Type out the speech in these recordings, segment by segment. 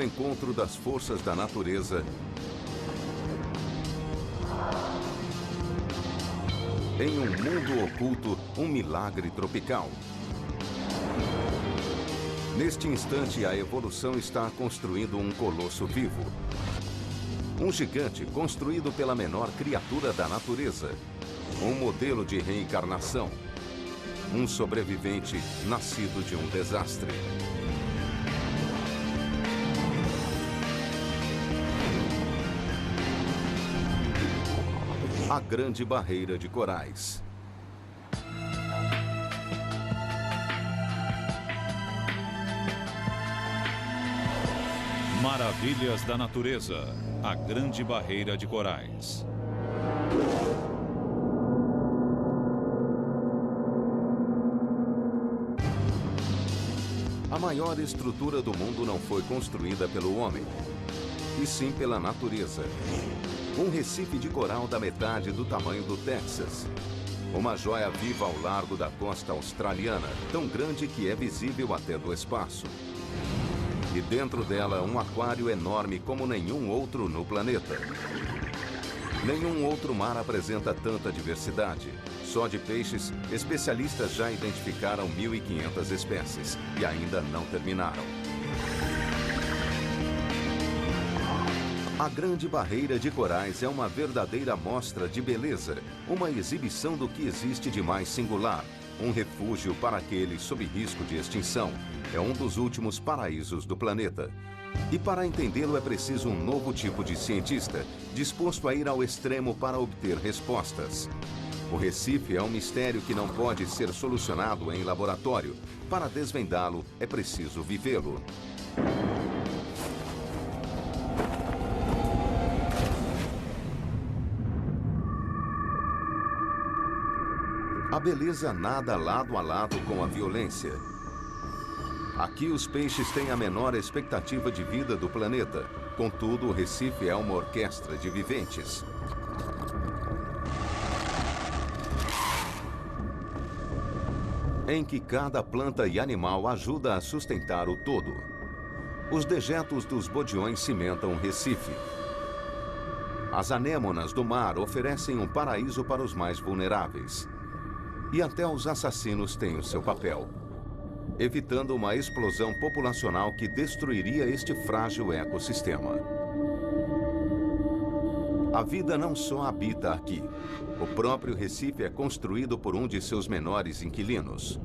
encontro das forças da natureza em um mundo oculto, um milagre tropical. Neste instante, a evolução está construindo um colosso vivo. Um gigante construído pela menor criatura da natureza. Um modelo de reencarnação. Um sobrevivente nascido de um desastre. A Grande Barreira de Corais. Maravilhas da natureza. A Grande Barreira de Corais. A maior estrutura do mundo não foi construída pelo homem, e sim pela natureza. Um recife de coral da metade do tamanho do Texas. Uma joia viva ao largo da costa australiana, tão grande que é visível até do espaço. E dentro dela, um aquário enorme como nenhum outro no planeta. Nenhum outro mar apresenta tanta diversidade. Só de peixes, especialistas já identificaram 1.500 espécies e ainda não terminaram. A Grande Barreira de Corais é uma verdadeira mostra de beleza, uma exibição do que existe de mais singular, um refúgio para aqueles sob risco de extinção. É um dos últimos paraísos do planeta. E para entendê-lo é preciso um novo tipo de cientista, disposto a ir ao extremo para obter respostas. O Recife é um mistério que não pode ser solucionado em laboratório. Para desvendá-lo, é preciso vivê-lo. A beleza nada lado a lado com a violência. Aqui os peixes têm a menor expectativa de vida do planeta. Contudo, o Recife é uma orquestra de viventes. Em que cada planta e animal ajuda a sustentar o todo. Os dejetos dos bodiões cimentam o Recife. As anêmonas do mar oferecem um paraíso para os mais vulneráveis. E até os assassinos têm o seu papel, evitando uma explosão populacional que destruiria este frágil ecossistema. A vida não só habita aqui. O próprio Recife é construído por um de seus menores inquilinos.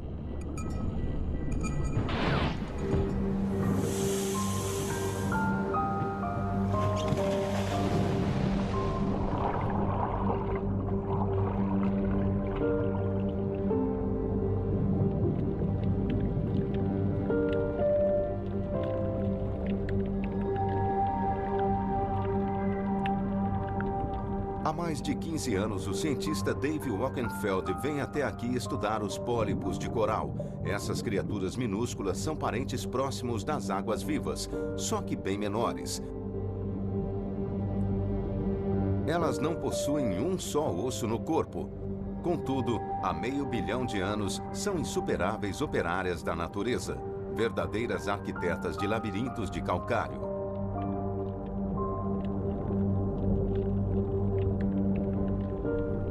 Há mais de 15 anos, o cientista Dave Wockenfeld vem até aqui estudar os pólipos de coral. Essas criaturas minúsculas são parentes próximos das águas vivas, só que bem menores. Elas não possuem um só osso no corpo. Contudo, há 500 milhão de anos, são insuperáveis operárias da natureza, verdadeiras arquitetas de labirintos de calcário.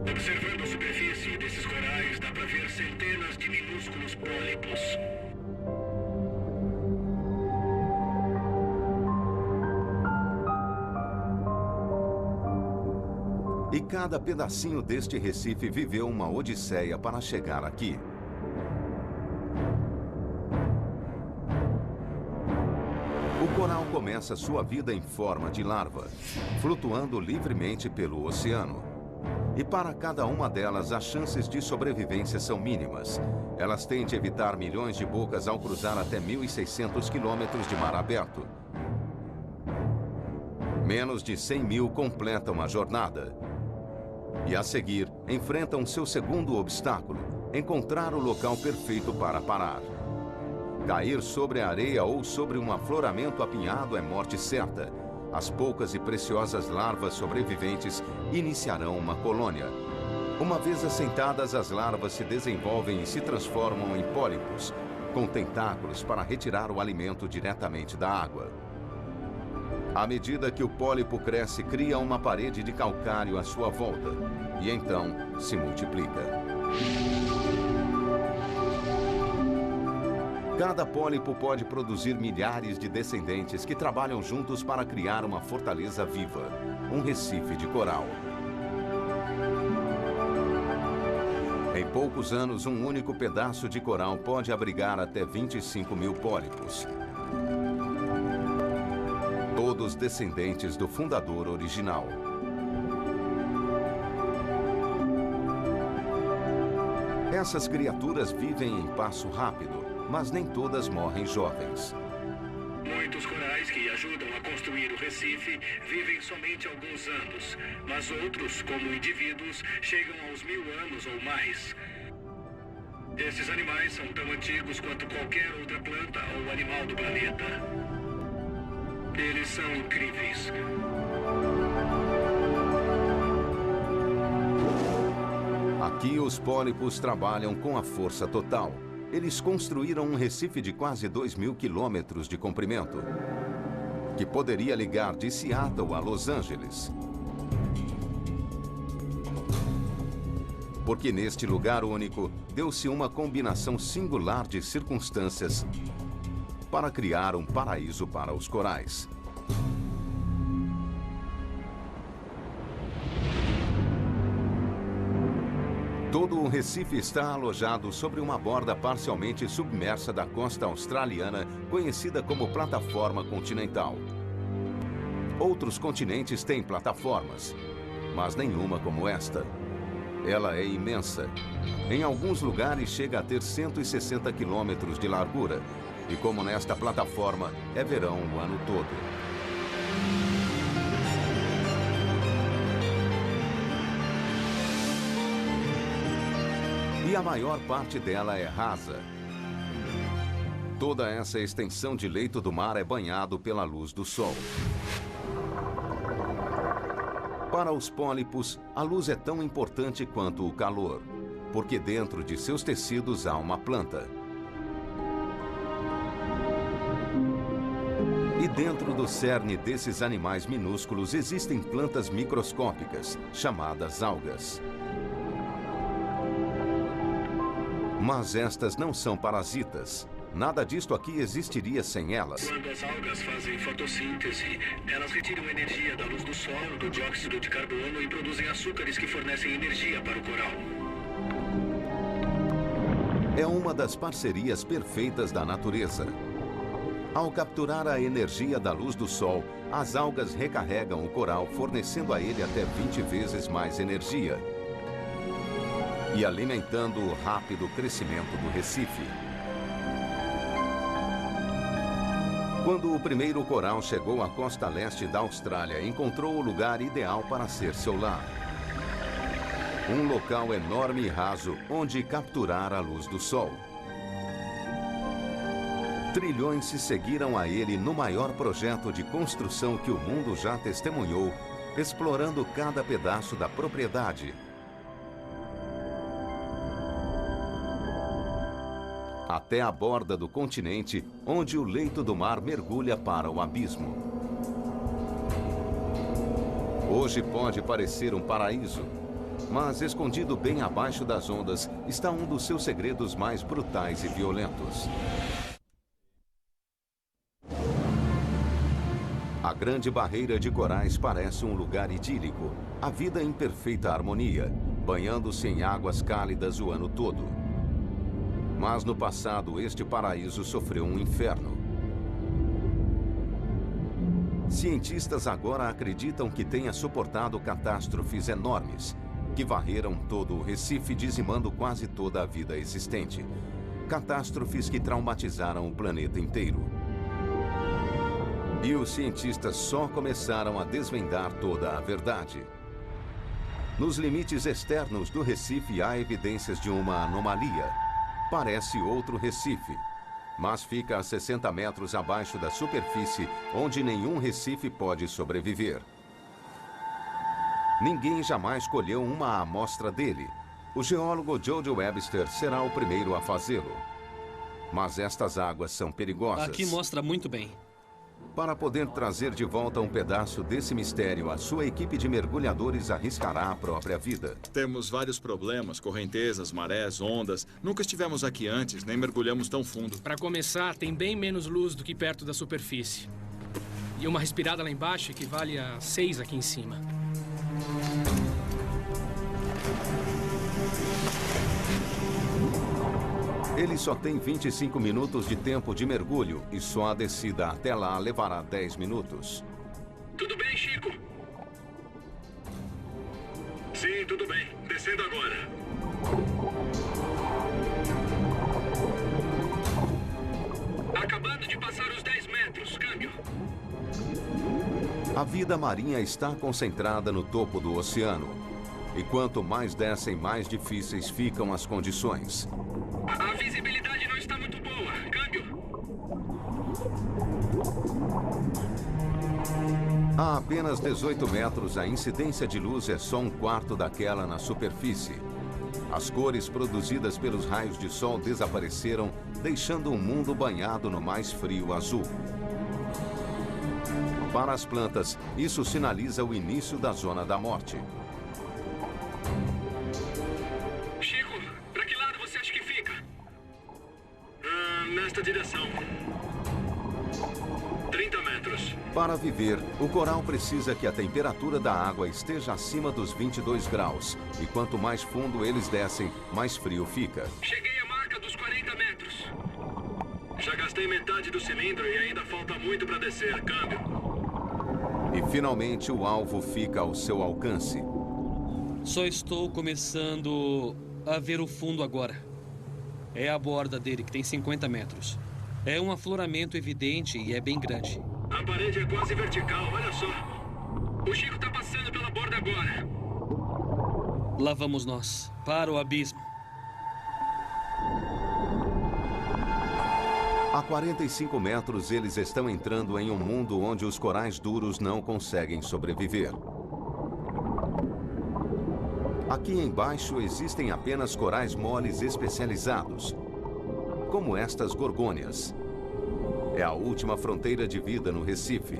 Observando a superfície desses corais, dá para ver centenas de minúsculos pólipos. E cada pedacinho deste Recife viveu uma odisseia para chegar aqui. O coral começa sua vida em forma de larva, flutuando livremente pelo oceano. E para cada uma delas, as chances de sobrevivência são mínimas. Elas têm de evitar milhões de bocas ao cruzar até 1.600 quilômetros de mar aberto. Menos de 100 mil completam a jornada. E a seguir, enfrentam seu segundo obstáculo, encontrar o local perfeito para parar. Cair sobre a areia ou sobre um afloramento apinhado é morte certa. As poucas e preciosas larvas sobreviventes iniciarão uma colônia. Uma vez assentadas, as larvas se desenvolvem e se transformam em pólipos, com tentáculos para retirar o alimento diretamente da água. À medida que o pólipo cresce, cria uma parede de calcário à sua volta e então se multiplica. Cada pólipo pode produzir milhares de descendentes que trabalham juntos para criar uma fortaleza viva, um recife de coral. Em poucos anos, um único pedaço de coral pode abrigar até 25 mil pólipos. Todos descendentes do fundador original. Essas criaturas vivem em passo rápido, mas nem todas morrem jovens. Muitos corais que ajudam a construir o Recife vivem somente alguns anos, mas outros, como indivíduos, chegam aos 1000 anos ou mais. Esses animais são tão antigos quanto qualquer outra planta ou animal do planeta. Eles são incríveis. Aqui os pólipos trabalham com a força total. Eles construíram um recife de quase 2.000 quilômetros de comprimento, que poderia ligar de Seattle a Los Angeles. Porque neste lugar único, deu-se uma combinação singular de circunstâncias para criar um paraíso para os corais. Todo o Recife está alojado sobre uma borda parcialmente submersa da costa australiana, conhecida como plataforma continental. Outros continentes têm plataformas, mas nenhuma como esta. Ela é imensa. Em alguns lugares chega a ter 160 quilômetros de largura. E como nesta plataforma, é verão o ano todo. E a maior parte dela é rasa. Toda essa extensão de leito do mar é banhado pela luz do sol. Para os pólipos, a luz é tão importante quanto o calor, porque dentro de seus tecidos há uma planta. E dentro do cerne desses animais minúsculos existem plantas microscópicas, chamadas algas. Mas estas não são parasitas. Nada disto aqui existiria sem elas. Quando as algas fazem fotossíntese, elas retiram energia da luz do sol, do dióxido de carbono e produzem açúcares que fornecem energia para o coral. É uma das parcerias perfeitas da natureza. Ao capturar a energia da luz do sol, as algas recarregam o coral, fornecendo a ele até 20 vezes mais energia e alimentando o rápido crescimento do Recife. Quando o primeiro coral chegou à costa leste da Austrália, encontrou o lugar ideal para ser seu lar. Um local enorme e raso onde capturar a luz do sol. Trilhões se seguiram a ele no maior projeto de construção que o mundo já testemunhou, explorando cada pedaço da propriedade. Até a borda do continente, onde o leito do mar mergulha para o abismo. Hoje pode parecer um paraíso, mas escondido bem abaixo das ondas está um dos seus segredos mais brutais e violentos. A Grande Barreira de Corais parece um lugar idílico, a vida em perfeita harmonia, banhando-se em águas cálidas o ano todo. Mas no passado, este paraíso sofreu um inferno. Cientistas agora acreditam que tenha suportado catástrofes enormes, que varreram todo o Recife, dizimando quase toda a vida existente. Catástrofes que traumatizaram o planeta inteiro. E os cientistas só começaram a desvendar toda a verdade. Nos limites externos do Recife há evidências de uma anomalia. Parece outro Recife, mas fica a 60 metros abaixo da superfície, onde nenhum Recife pode sobreviver. Ninguém jamais colheu uma amostra dele. O geólogo Jody Webster será o primeiro a fazê-lo. Mas estas águas são perigosas. Aqui mostra muito bem. Para poder trazer de volta um pedaço desse mistério, a sua equipe de mergulhadores arriscará a própria vida. Temos vários problemas, correntezas, marés, ondas. Nunca estivemos aqui antes, nem mergulhamos tão fundo. Para começar, tem bem menos luz do que perto da superfície. E uma respirada lá embaixo equivale a 6 aqui em cima. Ele só tem 25 minutos de tempo de mergulho e só a descida até lá levará 10 minutos. Tudo bem, Chico? Sim, tudo bem. Descendo agora. Acabando de passar os 10 metros. Câmbio. A vida marinha está concentrada no topo do oceano. E quanto mais descem, mais difíceis ficam as condições. A visibilidade não está muito boa. Câmbio. A apenas 18 metros, a incidência de luz é só um quarto daquela na superfície. As cores produzidas pelos raios de sol desapareceram, deixando o mundo banhado no mais frio azul. Para as plantas, isso sinaliza o início da zona da morte. Chico, para que lado você acha que fica? Nesta direção. 30 metros. Para viver, o coral precisa que a temperatura da água esteja acima dos 22 graus. E quanto mais fundo eles descem, mais frio fica. Cheguei à marca dos 40 metros. Já gastei metade do cilindro e ainda falta muito para descer. Câmbio. E finalmente o alvo fica ao seu alcance. Só estou começando a ver o fundo agora. É a borda dele, que tem 50 metros. É um afloramento evidente e é bem grande. A parede é quase vertical, olha só. O Chico tá passando pela borda agora. Lá vamos nós, para o abismo. A 45 metros, eles estão entrando em um mundo onde os corais duros não conseguem sobreviver. Aqui embaixo existem apenas corais moles especializados, como estas gorgônias. É a última fronteira de vida no Recife.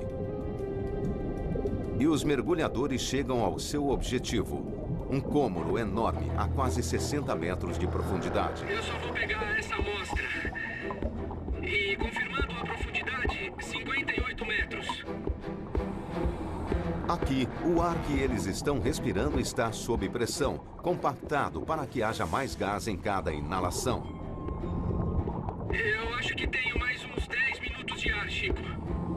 E os mergulhadores chegam ao seu objetivo, um cômodo enorme a quase 60 metros de profundidade. Eu só vou pegar essa amostra. E confirmando a profundidade, 58 metros. Aqui, o ar que eles estão respirando está sob pressão, compactado para que haja mais gás em cada inalação. Eu acho que tenho mais uns 10 minutos de ar, Chico.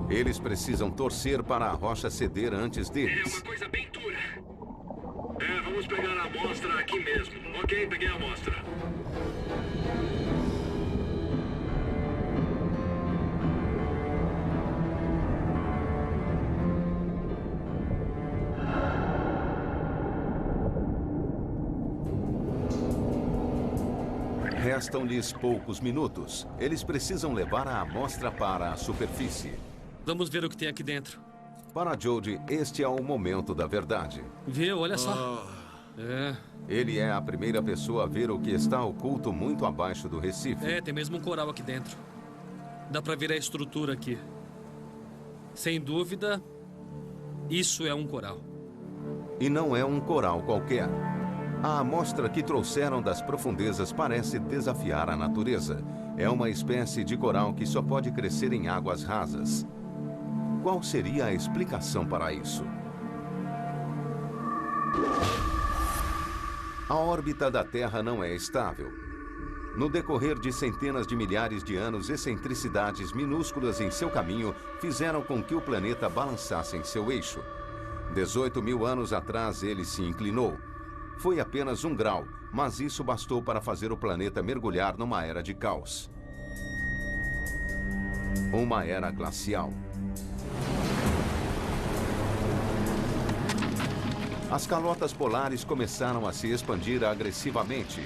Eles precisam torcer para a rocha ceder antes É deles. uma coisa bem dura. Vamos pegar a amostra aqui mesmo. Ok, peguei a amostra. Restam-lhes poucos minutos. Eles precisam levar a amostra para a superfície. Vamos ver o que tem aqui dentro. Para Jody, este é o momento da verdade. Viu? Olha só. Ele é a primeira pessoa a ver o que está oculto muito abaixo do Recife. Tem mesmo um coral aqui dentro. Dá pra ver a estrutura aqui. Sem dúvida, isso é um coral. E não é um coral qualquer. A amostra que trouxeram das profundezas parece desafiar a natureza. É uma espécie de coral que só pode crescer em águas rasas. Qual seria a explicação para isso? A órbita da Terra não é estável. No decorrer de centenas de milhares de anos, excentricidades minúsculas em seu caminho fizeram com que o planeta balançasse em seu eixo. 18 mil anos atrás, ele se inclinou. Foi apenas 1 grau, mas isso bastou para fazer o planeta mergulhar numa era de caos. Uma era glacial. As calotas polares começaram a se expandir agressivamente,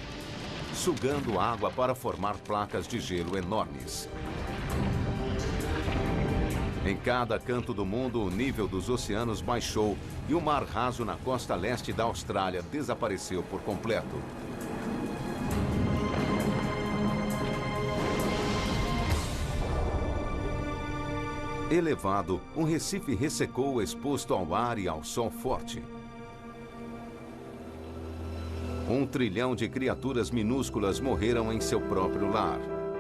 sugando água para formar placas de gelo enormes. Em cada canto do mundo, o nível dos oceanos baixou e o mar raso na costa leste da Austrália desapareceu por completo. Elevado, um recife ressecou exposto ao ar e ao sol forte. 1 trilhão de criaturas minúsculas morreram em seu próprio lar.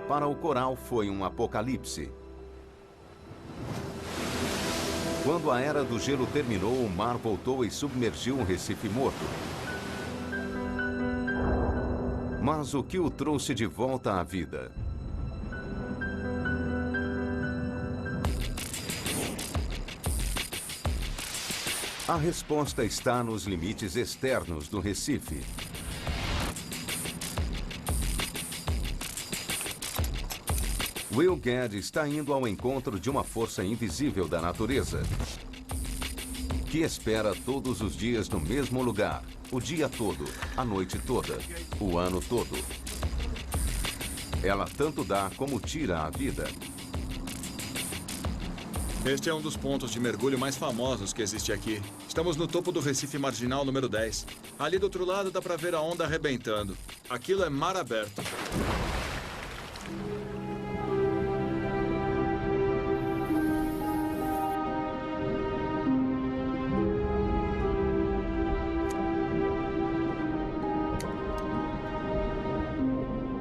Para o coral foi um apocalipse. Quando a era do gelo terminou, o mar voltou e submergiu um recife morto. Mas o que o trouxe de volta à vida? A resposta está nos limites externos do recife. Will Gadd está indo ao encontro de uma força invisível da natureza, que espera todos os dias no mesmo lugar, o dia todo, a noite toda, o ano todo. Ela tanto dá como tira a vida. Este é um dos pontos de mergulho mais famosos que existe aqui. Estamos no topo do Recife Marginal número 10. Ali do outro lado dá para ver a onda arrebentando. Aquilo é mar aberto.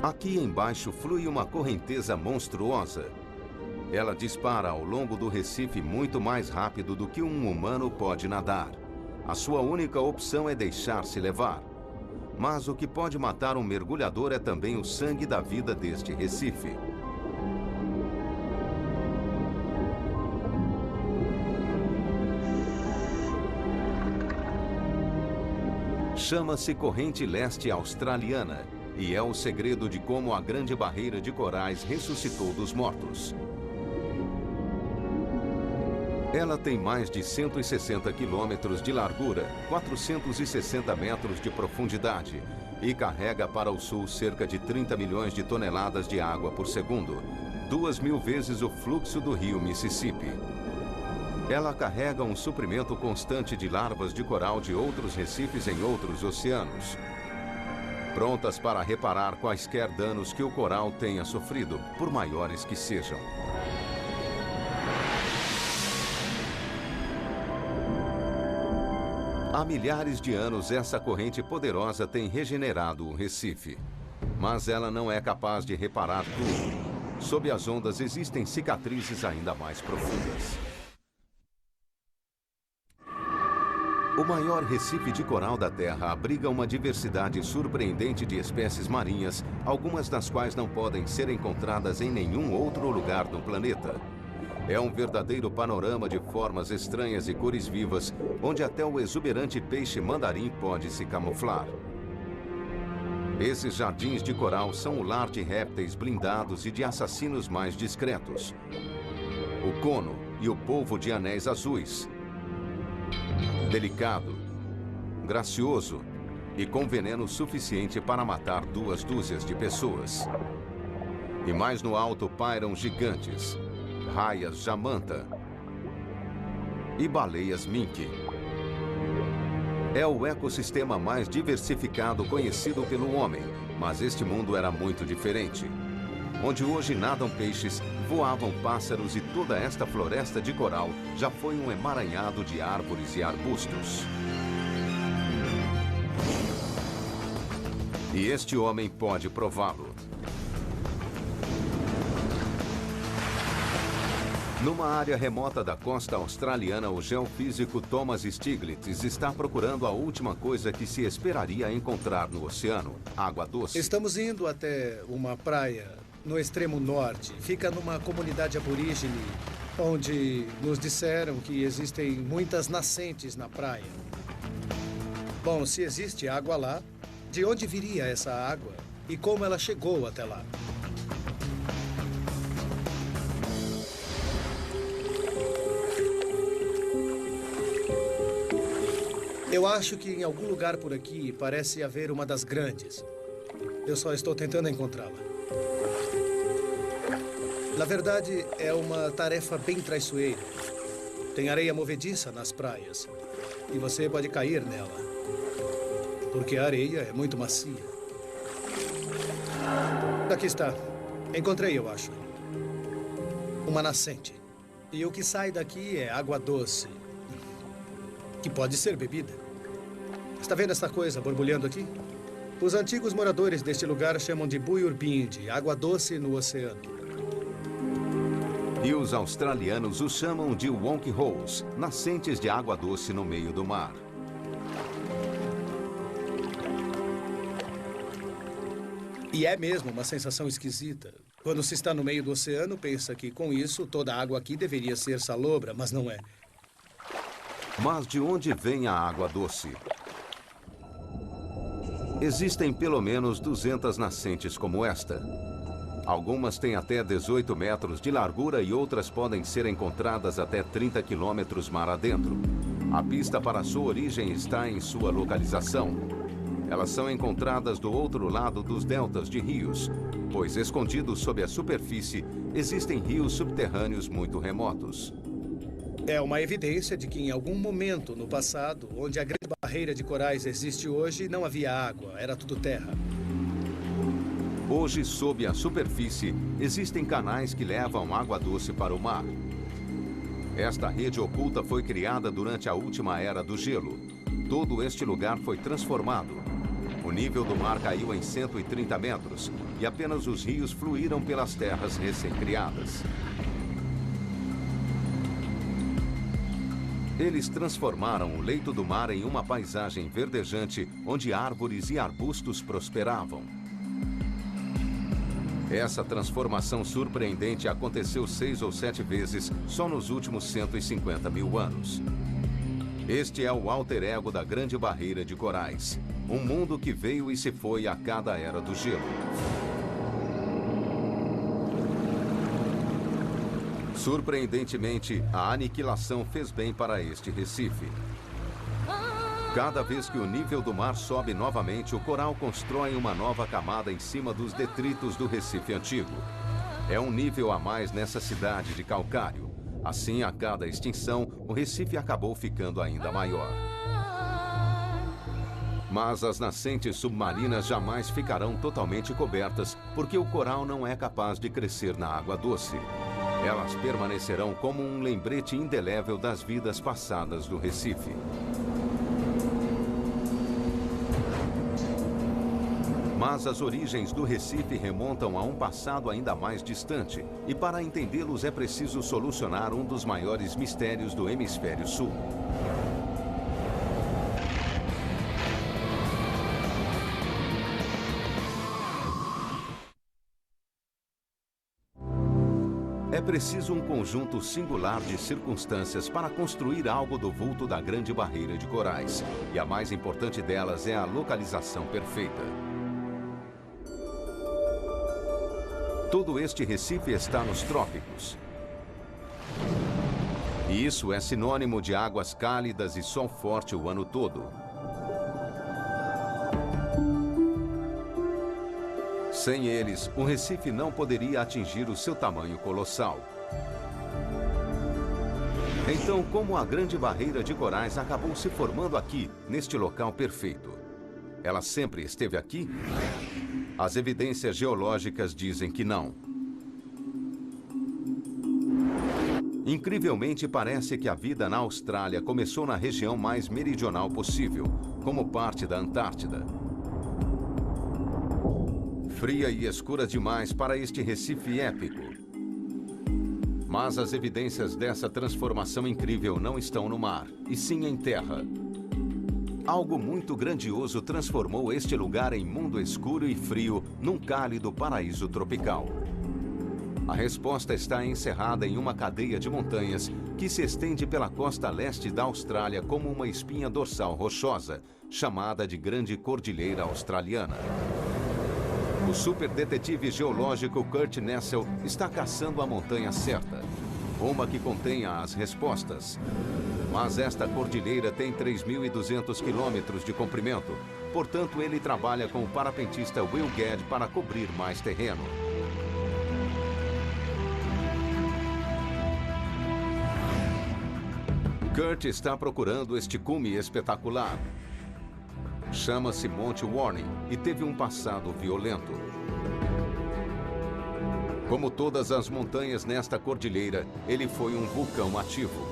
Aqui embaixo flui uma correnteza monstruosa. Ela dispara ao longo do recife muito mais rápido do que um humano pode nadar. A sua única opção é deixar-se levar. Mas o que pode matar um mergulhador é também o sangue da vida deste recife. Chama-se Corrente Leste Australiana e é o segredo de como a Grande Barreira de Corais ressuscitou dos mortos. Ela tem mais de 160 quilômetros de largura, 460 metros de profundidade e carrega para o sul cerca de 30 milhões de toneladas de água por segundo, 2.000 vezes o fluxo do rio Mississippi. Ela carrega um suprimento constante de larvas de coral de outros recifes em outros oceanos, prontas para reparar quaisquer danos que o coral tenha sofrido, por maiores que sejam. Há milhares de anos, essa corrente poderosa tem regenerado o Recife. Mas ela não é capaz de reparar tudo. Sob as ondas existem cicatrizes ainda mais profundas. O maior recife de coral da Terra abriga uma diversidade surpreendente de espécies marinhas, algumas das quais não podem ser encontradas em nenhum outro lugar do planeta. É um verdadeiro panorama de formas estranhas e cores vivas, onde até o exuberante peixe mandarim pode se camuflar. Esses jardins de coral são o lar de répteis blindados e de assassinos mais discretos. O cono e o polvo de anéis azuis. Delicado, gracioso e com veneno suficiente para matar 2 dúzias de pessoas. E mais no alto pairam gigantes, raias jamanta e baleias mink. É o ecossistema mais diversificado conhecido pelo homem, mas este mundo era muito diferente. Onde hoje nadam peixes, voavam pássaros e toda esta floresta de coral já foi um emaranhado de árvores e arbustos. E este homem pode prová-lo. Numa área remota da costa australiana, o geofísico Thomas Stiglitz está procurando a última coisa que se esperaria encontrar no oceano: água doce. Estamos indo até uma praia no extremo norte. Fica numa comunidade aborígene, onde nos disseram que existem muitas nascentes na praia. Bom, se existe água lá, de onde viria essa água e como ela chegou até lá? Eu acho que em algum lugar por aqui parece haver uma das grandes. Eu só estou tentando encontrá-la. Na verdade, é uma tarefa bem traiçoeira. Tem areia movediça nas praias e você pode cair nela, porque a areia é muito macia. Aqui está. Encontrei, eu acho. Uma nascente. E o que sai daqui é água doce, que pode ser bebida. Está vendo essa coisa borbulhando aqui? Os antigos moradores deste lugar chamam de Buyurbindi, água doce no oceano. E os australianos os chamam de Wonk Holes, nascentes de água doce no meio do mar. E é mesmo uma sensação esquisita. Quando se está no meio do oceano, pensa que com isso toda a água aqui deveria ser salobra, mas não é. Mas de onde vem a água doce? Existem pelo menos 200 nascentes como esta. Algumas têm até 18 metros de largura e outras podem ser encontradas até 30 quilômetros mar adentro. A pista para sua origem está em sua localização. Elas são encontradas do outro lado dos deltas de rios, pois escondidos sob a superfície existem rios subterrâneos muito remotos. É uma evidência de que em algum momento no passado, onde a grande barreira de corais existe hoje, não havia água, era tudo terra. Hoje, sob a superfície, existem canais que levam água doce para o mar. Esta rede oculta foi criada durante a última era do gelo. Todo este lugar foi transformado. O nível do mar caiu em 130 metros e apenas os rios fluíram pelas terras recém-criadas. Eles transformaram o leito do mar em uma paisagem verdejante onde árvores e arbustos prosperavam. Essa transformação surpreendente aconteceu 6 ou 7 vezes só nos últimos 150 mil anos. Este é o alter ego da Grande Barreira de Corais. Um mundo que veio e se foi a cada era do gelo. Surpreendentemente, a aniquilação fez bem para este Recife. Cada vez que o nível do mar sobe novamente, o coral constrói uma nova camada em cima dos detritos do Recife antigo. É um nível a mais nessa cidade de calcário. Assim, a cada extinção, o Recife acabou ficando ainda maior. Mas as nascentes submarinas jamais ficarão totalmente cobertas, porque o coral não é capaz de crescer na água doce. Elas permanecerão como um lembrete indelével das vidas passadas do Recife. Mas as origens do Recife remontam a um passado ainda mais distante, e para entendê-los é preciso solucionar um dos maiores mistérios do Hemisfério Sul. É preciso um conjunto singular de circunstâncias para construir algo do vulto da Grande Barreira de Corais. E a mais importante delas é a localização perfeita. Todo este Recife está nos trópicos. E isso é sinônimo de águas cálidas e sol forte o ano todo. Sem eles, o Recife não poderia atingir o seu tamanho colossal. Então, como a Grande Barreira de Corais acabou se formando aqui, neste local perfeito? Ela sempre esteve aqui? As evidências geológicas dizem que não. Incrivelmente, parece que a vida na Austrália começou na região mais meridional possível, como parte da Antártida. Fria e escura demais para este Recife épico. Mas as evidências dessa transformação incrível não estão no mar, e sim em terra. Algo muito grandioso transformou este lugar em mundo escuro e frio num cálido paraíso tropical. A resposta está encerrada em uma cadeia de montanhas que se estende pela costa leste da Austrália como uma espinha dorsal rochosa, chamada de Grande Cordilheira Australiana. O superdetetive geológico Kurt Nessel está caçando a montanha certa, uma que contenha as respostas. Mas esta cordilheira tem 3.200 quilômetros de comprimento, portanto ele trabalha com o parapentista Will Gadd para cobrir mais terreno. Kurt está procurando este cume espetacular. Chama-se Monte Warning e teve um passado violento. Como todas as montanhas nesta cordilheira, ele foi um vulcão ativo.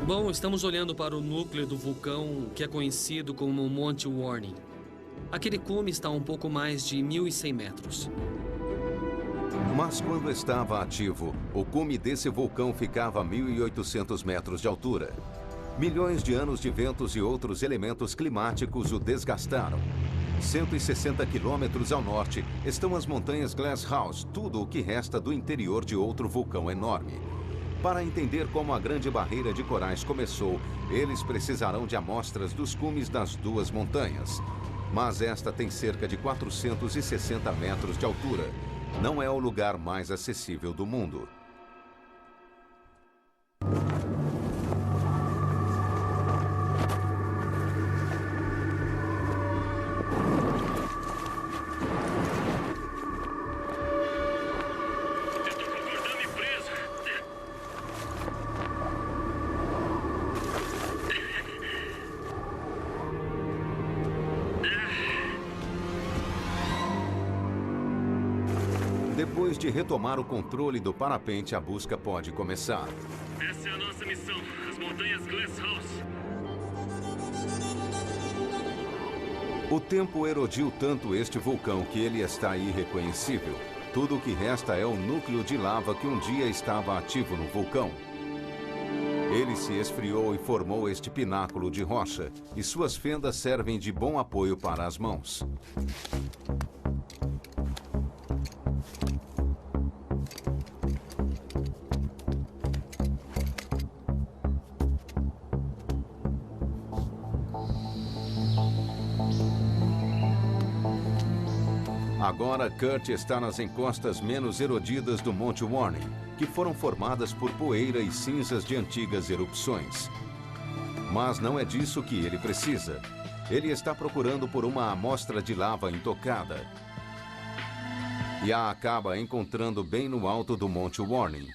Bom, estamos olhando para o núcleo do vulcão que é conhecido como Monte Warning. Aquele cume está a um pouco mais de 1.100 metros. Mas quando estava ativo, o cume desse vulcão ficava a 1.800 metros de altura. Milhões de anos de ventos e outros elementos climáticos o desgastaram. 160 quilômetros ao norte estão as montanhas Glasshouse, tudo o que resta do interior de outro vulcão enorme. Para entender como a Grande Barreira de Corais começou, eles precisarão de amostras dos cumes das duas montanhas. Mas esta tem cerca de 460 metros de altura. Não é o lugar mais acessível do mundo. Depois de retomar o controle do parapente, a busca pode começar. Essa é a nossa missão, as montanhas Glasshouse. O tempo erodiu tanto este vulcão que ele está irreconhecível. Tudo o que resta é o núcleo de lava que um dia estava ativo no vulcão. Ele se esfriou e formou este pináculo de rocha, e suas fendas servem de bom apoio para as mãos. Agora, Kurt está nas encostas menos erodidas do Monte Warning, que foram formadas por poeira e cinzas de antigas erupções. Mas não é disso que ele precisa. Ele está procurando por uma amostra de lava intocada. E a acaba encontrando bem no alto do Monte Warning.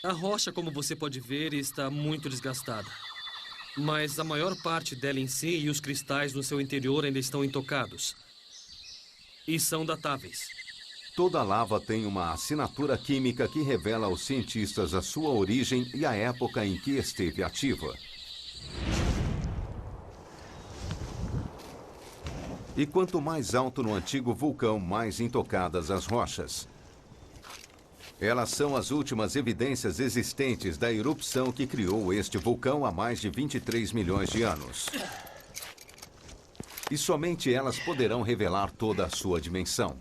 A rocha, como você pode ver, está muito desgastada. Mas a maior parte dela em si e os cristais no seu interior ainda estão intocados. E são datáveis. Toda lava tem uma assinatura química que revela aos cientistas a sua origem e a época em que esteve ativa. E quanto mais alto no antigo vulcão, mais intocadas as rochas. Elas são as últimas evidências existentes da erupção que criou este vulcão há mais de 23 milhões de anos. E somente elas poderão revelar toda a sua dimensão.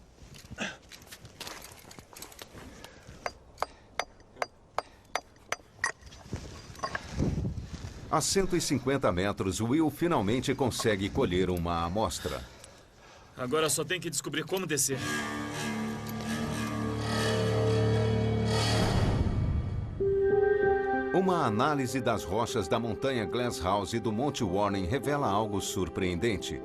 A 150 metros, Will finalmente consegue colher uma amostra. Agora só tem que descobrir como descer. Uma análise das rochas da montanha Glasshouse e do Monte Warning revela algo surpreendente.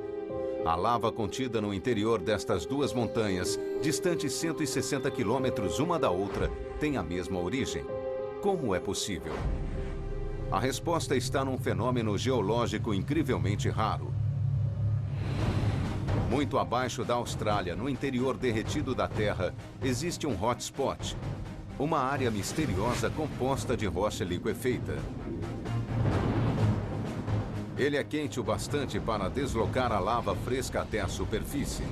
A lava contida no interior destas duas montanhas, distantes 160 quilômetros uma da outra, tem a mesma origem. Como é possível? A resposta está num fenômeno geológico incrivelmente raro. Muito abaixo da Austrália, no interior derretido da Terra, existe um hotspot, uma área misteriosa composta de rocha liquefeita. Ele é quente o bastante para deslocar a lava fresca até a superfície.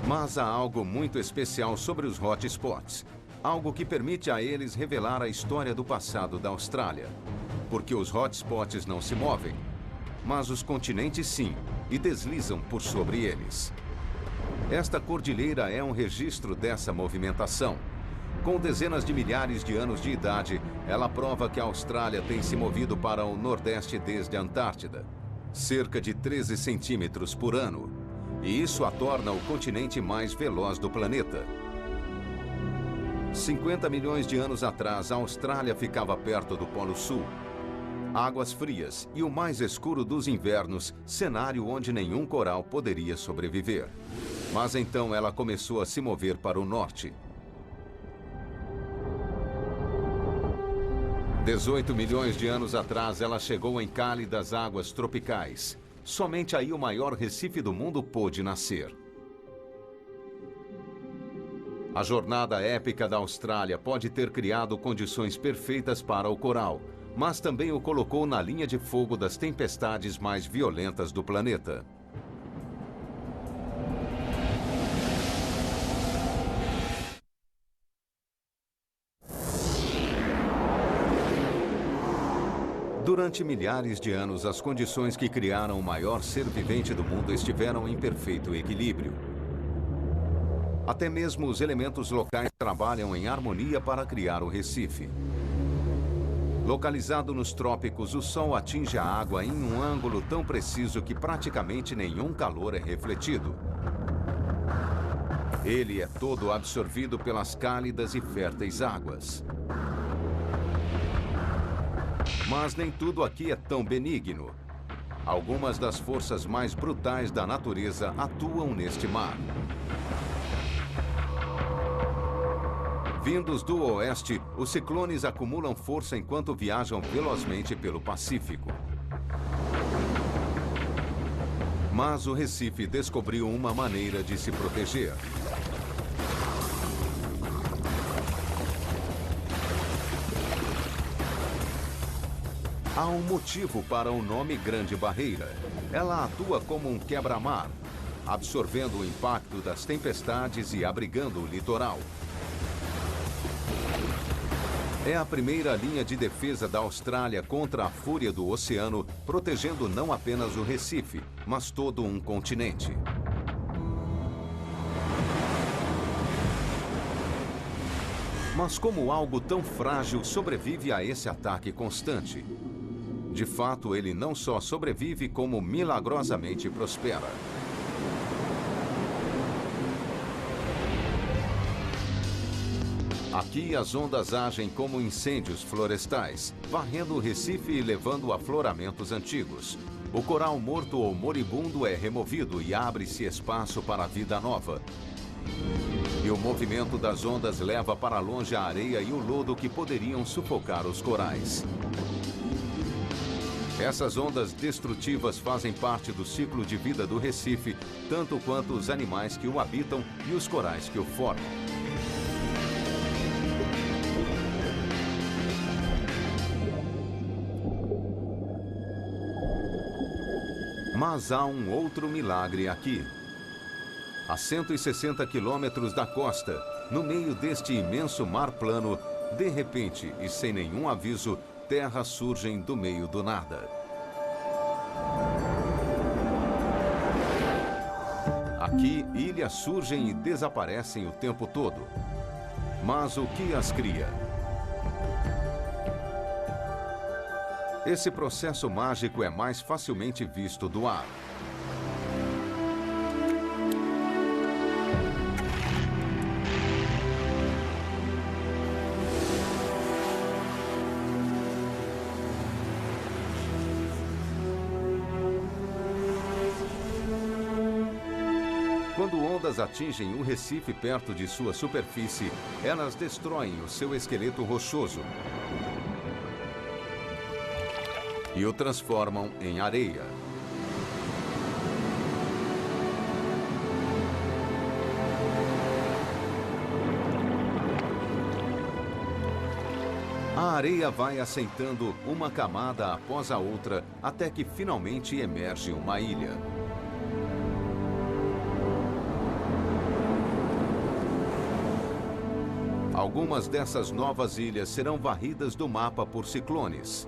Mas há algo muito especial sobre os hotspots. Algo que permite a eles revelar a história do passado da Austrália. Porque os hotspots não se movem, mas os continentes sim, e deslizam por sobre eles. Esta cordilheira é um registro dessa movimentação. Com dezenas de milhares de anos de idade, ela prova que a Austrália tem se movido para o Nordeste desde a Antártida. Cerca de 13 centímetros por ano. E isso a torna o continente mais veloz do planeta. 50 milhões de anos atrás, a Austrália ficava perto do Polo Sul. Águas frias e o mais escuro dos invernos, cenário onde nenhum coral poderia sobreviver. Mas então ela começou a se mover para o norte. 18 milhões de anos atrás, ela chegou em cálidas águas tropicais. Somente aí o maior recife do mundo pôde nascer. A jornada épica da Austrália pode ter criado condições perfeitas para o coral, mas também o colocou na linha de fogo das tempestades mais violentas do planeta. Durante milhares de anos, as condições que criaram o maior ser vivente do mundo estiveram em perfeito equilíbrio. Até mesmo os elementos locais trabalham em harmonia para criar o Recife. Localizado nos trópicos, o Sol atinge a água em um ângulo tão preciso que praticamente nenhum calor é refletido. Ele é todo absorvido pelas cálidas e férteis águas. Mas nem tudo aqui é tão benigno. Algumas das forças mais brutais da natureza atuam neste mar. Vindos do oeste, os ciclones acumulam força enquanto viajam velozmente pelo Pacífico. Mas o Recife descobriu uma maneira de se proteger. Há um motivo para o nome Grande Barreira. Ela atua como um quebra-mar, absorvendo o impacto das tempestades e abrigando o litoral. É a primeira linha de defesa da Austrália contra a fúria do oceano, protegendo não apenas o Recife, mas todo um continente. Mas como algo tão frágil sobrevive a esse ataque constante? De fato, ele não só sobrevive, como milagrosamente prospera. Aqui, as ondas agem como incêndios florestais, varrendo o Recife e levando afloramentos antigos. O coral morto ou moribundo é removido e abre-se espaço para a vida nova. E o movimento das ondas leva para longe a areia e o lodo que poderiam sufocar os corais. Essas ondas destrutivas fazem parte do ciclo de vida do Recife, tanto quanto os animais que o habitam e os corais que o formam. Mas há um outro milagre aqui. A 160 quilômetros da costa, no meio deste imenso mar plano, de repente e sem nenhum aviso, terras surgem do meio do nada. Aqui, ilhas surgem e desaparecem o tempo todo. Mas o que as cria? Esse processo mágico é mais facilmente visto do ar. Quando ondas atingem um recife perto de sua superfície, elas destroem o seu esqueleto rochoso e o transformam em areia. A areia vai assentando uma camada após a outra até que finalmente emerge uma ilha. Algumas dessas novas ilhas serão varridas do mapa por ciclones.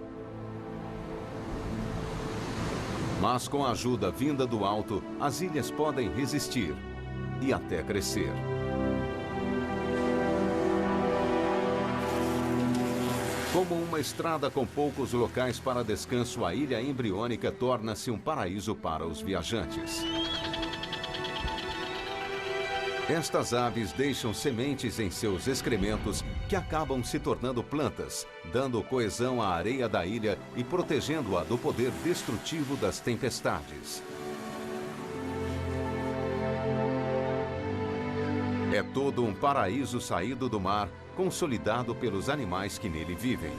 Mas com a ajuda vinda do alto, as ilhas podem resistir e até crescer. Como uma estrada com poucos locais para descanso, a ilha embriônica torna-se um paraíso para os viajantes. Estas aves deixam sementes em seus excrementos que acabam se tornando plantas, dando coesão à areia da ilha e protegendo-a do poder destrutivo das tempestades. É todo um paraíso saído do mar, consolidado pelos animais que nele vivem.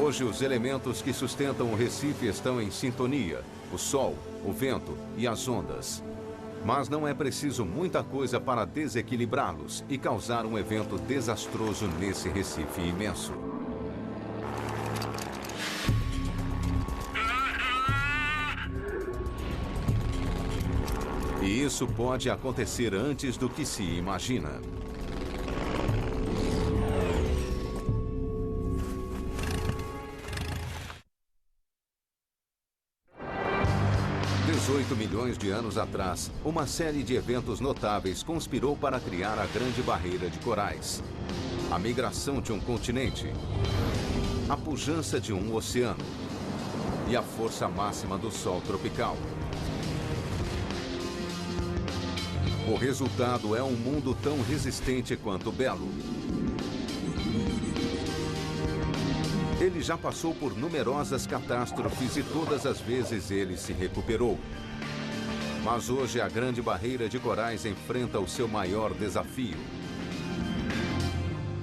Hoje, os elementos que sustentam o Recife estão em sintonia: o sol, o vento e as ondas. Mas não é preciso muita coisa para desequilibrá-los e causar um evento desastroso nesse Recife imenso. E isso pode acontecer antes do que se imagina. $18 milhões de anos atrás, uma série de eventos notáveis conspirou para criar a Grande Barreira de Corais. A migração de um continente, a pujança de um oceano e a força máxima do Sol tropical. O resultado é um mundo tão resistente quanto belo. Ele já passou por numerosas catástrofes e todas as vezes ele se recuperou. Mas hoje a Grande Barreira de Corais enfrenta o seu maior desafio: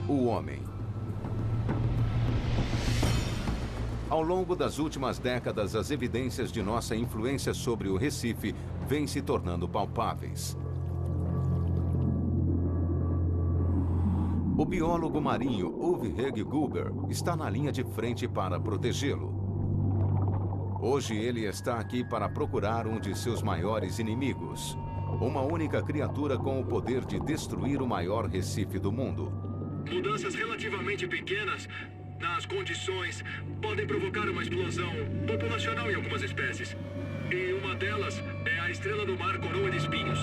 o homem. Ao longo das últimas décadas, as evidências de nossa influência sobre o Recife vêm se tornando palpáveis. O biólogo marinho Uwe Heg Guber está na linha de frente para protegê-lo. Hoje ele está aqui para procurar um de seus maiores inimigos, uma única criatura com o poder de destruir o maior recife do mundo. Mudanças relativamente pequenas nas condições podem provocar uma explosão populacional em algumas espécies. E uma delas é a estrela do mar coroa de espinhos.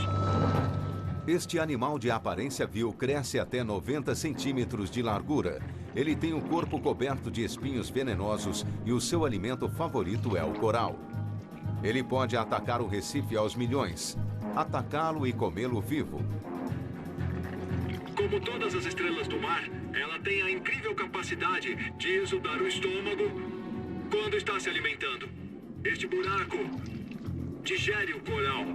Este animal de aparência vil cresce até 90 centímetros de largura. Ele tem o corpo coberto de espinhos venenosos e o seu alimento favorito é o coral. Ele pode atacar o Recife aos milhões, atacá-lo e comê-lo vivo. Como todas as estrelas do mar, ela tem a incrível capacidade de exudar o estômago quando está se alimentando. Este buraco digere o coral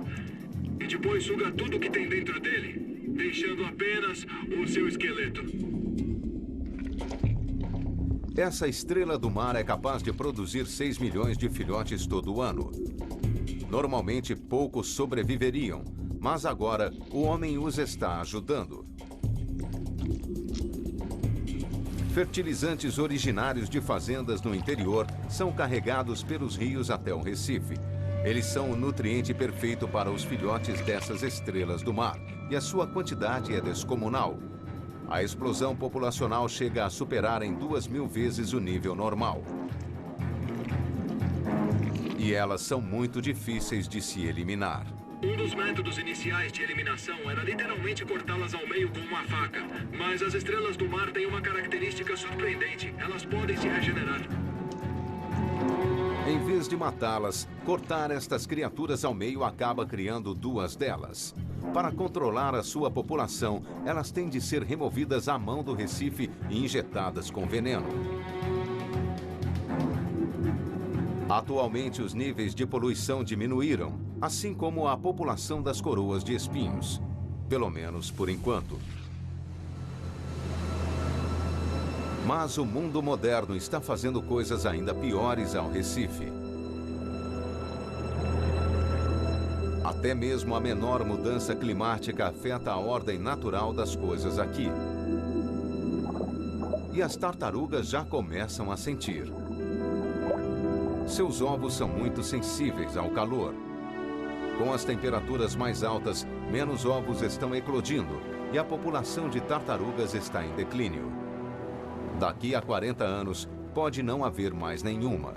e depois suga tudo o que tem dentro dele, deixando apenas o seu esqueleto. Essa estrela do mar é capaz de produzir 6 milhões de filhotes todo ano. Normalmente, poucos sobreviveriam, mas agora o homem os está ajudando. Fertilizantes originários de fazendas no interior são carregados pelos rios até o Recife. Eles são o nutriente perfeito para os filhotes dessas estrelas do mar, e a sua quantidade é descomunal. A explosão populacional chega a superar em 2.000 vezes o nível normal. E elas são muito difíceis de se eliminar. Um dos métodos iniciais de eliminação era literalmente cortá-las ao meio com uma faca. Mas as estrelas do mar têm uma característica surpreendente: elas podem se regenerar. Em vez de matá-las, cortar estas criaturas ao meio acaba criando duas delas. Para controlar a sua população, elas têm de ser removidas à mão do Recife e injetadas com veneno. Atualmente, os níveis de poluição diminuíram, assim como a população das coroas de espinhos. Pelo menos por enquanto. Mas o mundo moderno está fazendo coisas ainda piores ao Recife. Até mesmo a menor mudança climática afeta a ordem natural das coisas aqui. E as tartarugas já começam a sentir. Seus ovos são muito sensíveis ao calor. Com as temperaturas mais altas, menos ovos estão eclodindo e a população de tartarugas está em declínio. Daqui a 40 anos, pode não haver mais nenhuma.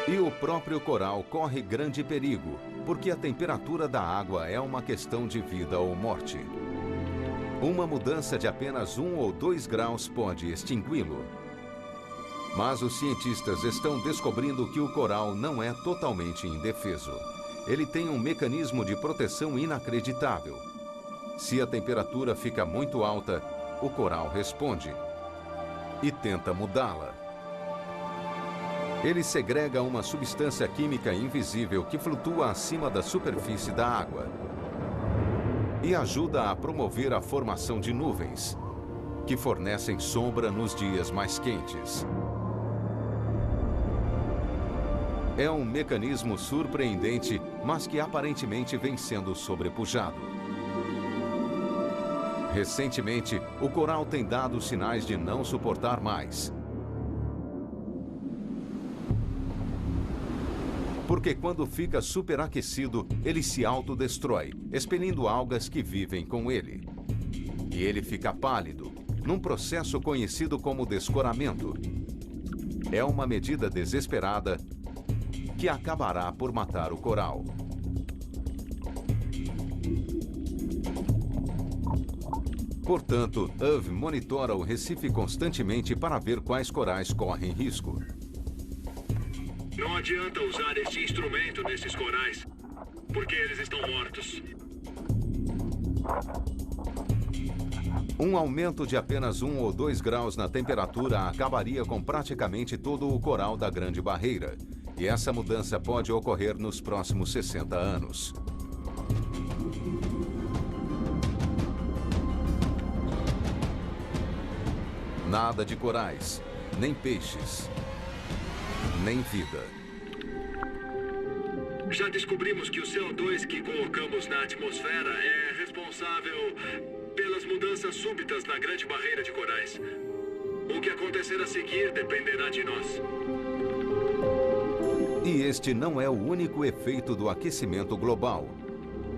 E o próprio coral corre grande perigo, porque a temperatura da água é uma questão de vida ou morte. Uma mudança de apenas 1 ou 2 graus pode extingui-lo. Mas os cientistas estão descobrindo que o coral não é totalmente indefeso. Ele tem um mecanismo de proteção inacreditável. Se a temperatura fica muito alta, o coral responde e tenta mudá-la. Ele segrega uma substância química invisível que flutua acima da superfície da água e ajuda a promover a formação de nuvens, que fornecem sombra nos dias mais quentes. É um mecanismo surpreendente, mas que aparentemente vem sendo sobrepujado. Recentemente, o coral tem dado sinais de não suportar mais. Porque quando fica superaquecido, ele se autodestrói, expelindo algas que vivem com ele. E ele fica pálido, num processo conhecido como descoramento. É uma medida desesperada que acabará por matar o coral. Portanto, UV monitora o Recife constantemente para ver quais corais correm risco. Não adianta usar este instrumento nesses corais, porque eles estão mortos. Um aumento de apenas 1 ou 2 graus na temperatura acabaria com praticamente todo o coral da Grande Barreira. E essa mudança pode ocorrer nos próximos 60 anos. Nada de corais, nem peixes, nem vida. Já descobrimos que o CO2 que colocamos na atmosfera é responsável pelas mudanças súbitas na Grande Barreira de Corais. O que acontecer a seguir dependerá de nós. E este não é o único efeito do aquecimento global.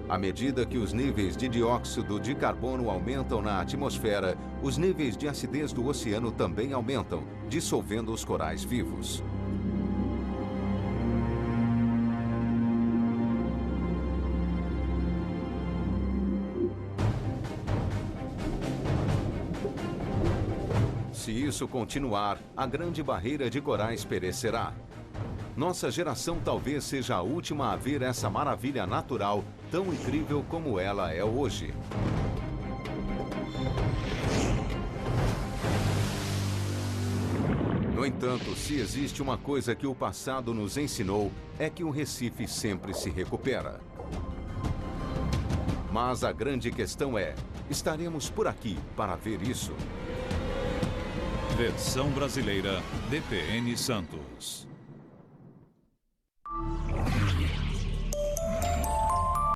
À medida que os níveis de dióxido de carbono aumentam na atmosfera, os níveis de acidez do oceano também aumentam, dissolvendo os corais vivos. Se isso continuar, a Grande Barreira de Corais perecerá. Nossa geração talvez seja a última a ver essa maravilha natural tão incrível como ela é hoje. No entanto, se existe uma coisa que o passado nos ensinou, é que o Recife sempre se recupera. Mas a grande questão é, estaremos por aqui para ver isso? Versão brasileira, DPN Santos.